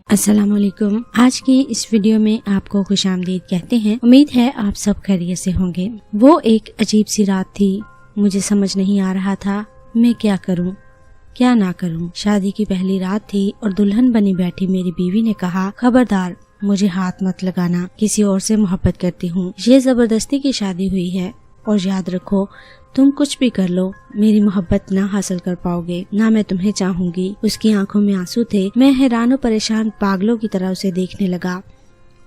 अस्सलाम वालेकुम। आज की इस वीडियो में आपको खुश आमदीद कहते हैं। उम्मीद है आप सब खैरियत से होंगे। वो एक अजीब सी रात थी। मुझे समझ नहीं आ रहा था मैं क्या करूं, क्या ना करूं। शादी की पहली रात थी और दुल्हन बनी बैठी मेरी बीवी ने कहा, खबरदार मुझे हाथ मत लगाना, किसी और से मोहब्बत करती हूँ। ये जबरदस्ती की शादी हुई है और याद रखो तुम कुछ भी कर लो मेरी मोहब्बत ना हासिल कर पाओगे, ना मैं तुम्हें चाहूंगी। उसकी आंखों में आंसू थे। मैं हैरान और परेशान पागलों की तरह उसे देखने लगा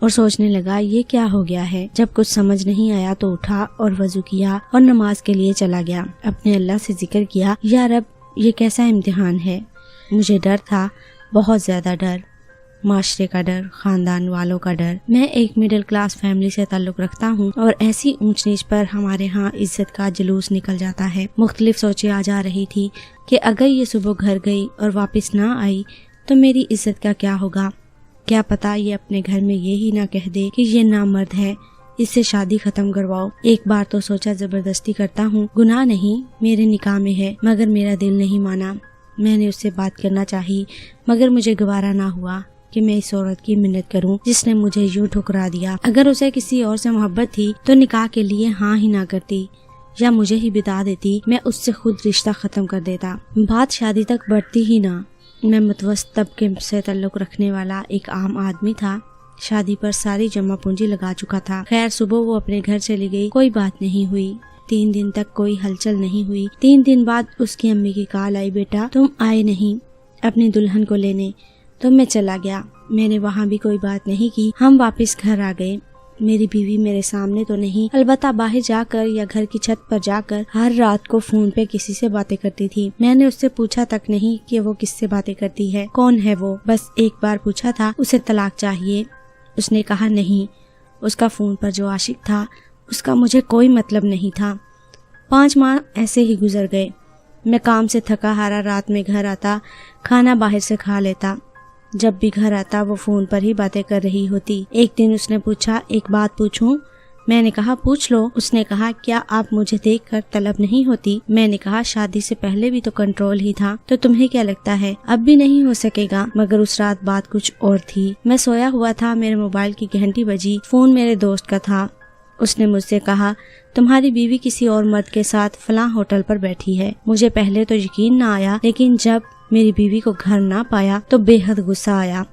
और सोचने लगा ये क्या हो गया है। जब कुछ समझ नहीं आया तो उठा और वजू किया और नमाज के लिए चला गया। अपने अल्लाह से जिक्र किया, या रब ये कैसा इम्तिहान है। मुझे डर था, बहुत ज्यादा डर, माशरे का डर, खानदान वालों का डर। मैं एक मिडिल क्लास फैमिली से ताल्लुक रखता हूँ और ऐसी ऊंच नीच पर हमारे यहाँ इज्जत का जुलूस निकल जाता है। मुख्तलिफ सोचें आ जा रही थी कि अगर ये सुबह घर गई और वापस ना आई तो मेरी इज्जत का क्या होगा। क्या पता ये अपने घर में ये ही ना कह दे कि ये नामर्द है, इससे शादी खत्म करवाओ। एक बार तो सोचा जबरदस्ती करता हूँ, गुनाह नहीं, मेरे निकाह में है, मगर मेरा दिल नहीं माना। मैंने उससे बात करना चाही मगर मुझे गवारा ना हुआ कि मैं इस औरत की मिन्नत करूं जिसने मुझे यूं ठुकरा दिया। अगर उसे किसी और से मोहब्बत थी तो निकाह के लिए हाँ ही ना करती या मुझे ही बिता देती। मैं उससे खुद रिश्ता खत्म कर देता। बात शादी तक बढ़ती ही ना। मैं मुतवस्सित तबके से ताल्लुक रखने वाला एक आम आदमी था। शादी पर सारी जमा पूंजी लगा चुका था। खैर सुबह वो अपने घर चली गई, कोई बात नहीं हुई। 3 दिन तक कोई हलचल नहीं हुई। 3 दिन बाद उसकी अम्मी की कॉल आई, बेटा तुम आए नहीं अपनी दुल्हन को लेने। तो मैं चला गया। मैंने वहाँ भी कोई बात नहीं की। हम वापस घर आ गए। मेरी बीवी मेरे सामने तो नहीं, अलबत्ता बाहर जाकर या घर की छत पर जाकर हर रात को फोन पे किसी से बातें करती थी। मैंने उससे पूछा तक नहीं कि वो किससे बातें करती है, कौन है वो। बस एक बार पूछा था उसे तलाक चाहिए। उसने कहा नहीं। उसका फोन पर जो आशिक था उसका मुझे कोई मतलब नहीं था। 5 माह ऐसे ही गुजर गए। मैं काम से थका हारा रात में घर आता, खाना बाहर से खा लेता। जब भी घर आता वो फोन पर ही बातें कर रही होती। एक दिन उसने पूछा, एक बात पूछूं? मैंने कहा पूछ लो। उसने कहा, क्या आप मुझे देखकर तलब नहीं होती? मैंने कहा शादी से पहले भी तो कंट्रोल ही था, तो तुम्हें क्या लगता है अब भी नहीं हो सकेगा? मगर उस रात बात कुछ और थी। मैं सोया हुआ था, मेरे मोबाइल की घंटी बजी। फोन मेरे दोस्त का था। उसने मुझसे कहा, तुम्हारी बीवी किसी और मर्द के साथ फलां होटल पर बैठी है। मुझे पहले तो यकीन न आया, लेकिन जब मेरी बीवी को घर ना पाया तो बेहद गुस्सा आया,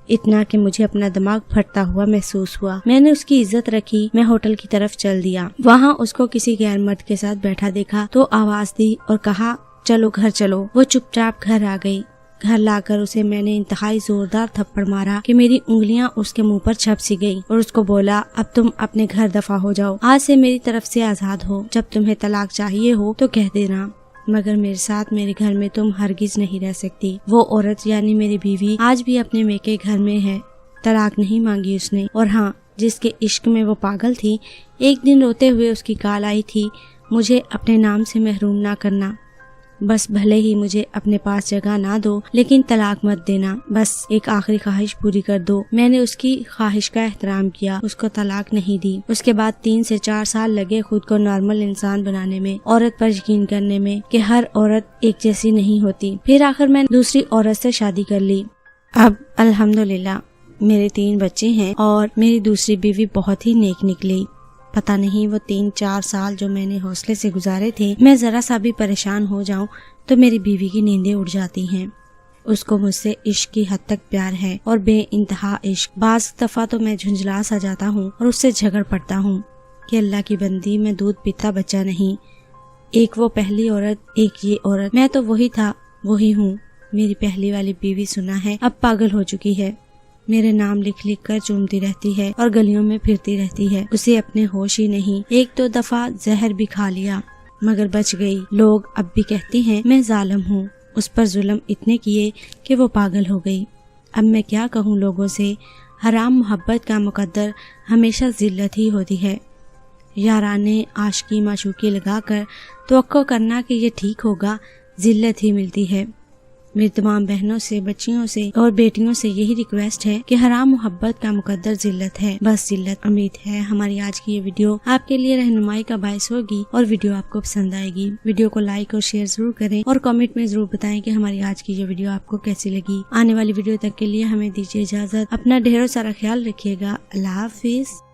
इतना कि मुझे अपना दिमाग फटता हुआ महसूस हुआ। मैंने उसकी इज्जत रखी। मैं होटल की तरफ चल दिया। वहाँ उसको किसी गैर मर्द के साथ बैठा देखा तो आवाज दी और कहा, चलो घर चलो। वो चुपचाप घर आ गई। घर लाकर उसे मैंने इंतहाई जोरदार थप्पड़ मारा कि मेरी उंगलियां उसके मुंह पर छप सी गई और उसको बोला, अब तुम अपने घर दफा हो जाओ। आज से मेरी तरफ से आजाद हो। जब तुम्हें तलाक चाहिए हो तो कह देना, मगर मेरे साथ मेरे घर में तुम हरगिज नहीं रह सकती। वो औरत यानी मेरी बीवी आज भी अपने मेके घर में है। तलाक नहीं मांगी उसने। और हाँ, जिसके इश्क में वो पागल थी, एक दिन रोते हुए उसकी कॉल आई थी, मुझे अपने नाम से महरूम ना करना। बस भले ही मुझे अपने पास जगह ना दो, लेकिन तलाक मत देना। बस एक आखिरी ख्वाहिश पूरी कर दो। मैंने उसकी ख्वाहिश का एहतराम किया, उसको तलाक नहीं दी। उसके बाद 3 से 4 साल लगे खुद को नॉर्मल इंसान बनाने में, औरत पर यकीन करने में कि हर औरत एक जैसी नहीं होती। फिर आखिर मैंने दूसरी औरत से शादी कर ली। अब अल्हम्दुलिल्लाह मेरे 3 बच्चे हैं और मेरी दूसरी बीवी बहुत ही नेक निकली। पता नहीं वो 3-4 साल जो मैंने हौसले से गुजारे थे, मैं जरा सा भी परेशान हो जाऊं तो मेरी बीवी की नींदें उड़ जाती हैं। उसको मुझसे इश्क की हद तक प्यार है और बेइंतहा इश्क। बाज दफा तो मैं झुंझला सा जाता हूँ और उससे झगड़ पड़ता हूँ कि अल्लाह की बंदी, मैं दूध पीता बच्चा नहीं। एक वो पहली औरत, एक ये औरत। मैं तो वही था, वही हूँ। मेरी पहली वाली बीवी सुना है अब पागल हो चुकी है। मेरे नाम लिख लिख कर चूमती रहती है और गलियों में फिरती रहती है। उसे अपने होश ही नहीं। 1-2 दफा जहर भी खा लिया मगर बच गई। लोग अब भी कहती हैं मैं जालिम हूँ। उस पर जुल्म इतने किए कि वो पागल हो गई। अब मैं क्या कहूँ लोगों से। हराम मोहब्बत का मुकद्दर हमेशा जिल्लत ही होती है। याराने आशिकी माशूकी लगाकर तवक्को करना कि ये ठीक होगा, जिल्लत ही मिलती है। میری تمام بہنوں سے، بچیوں سے اور بیٹیوں سے یہی ریکویسٹ ہے کہ حرام محبت کا مقدر ذلت ہے، بس ذلت۔ امید ہے ہماری آج کی یہ ویڈیو آپ کے لیے رہنمائی کا باعث ہوگی اور ویڈیو آپ کو پسند آئے گی۔ ویڈیو کو لائک اور شیئر ضرور کریں اور کامنٹ میں ضرور بتائیں کہ ہماری آج کی یہ ویڈیو آپ کو کیسی لگی۔ آنے والی ویڈیو تک کے لیے ہمیں دیجیے اجازت۔ اپنا ڈھیروں سارا خیال رکھیے گا۔ اللہ حافظ۔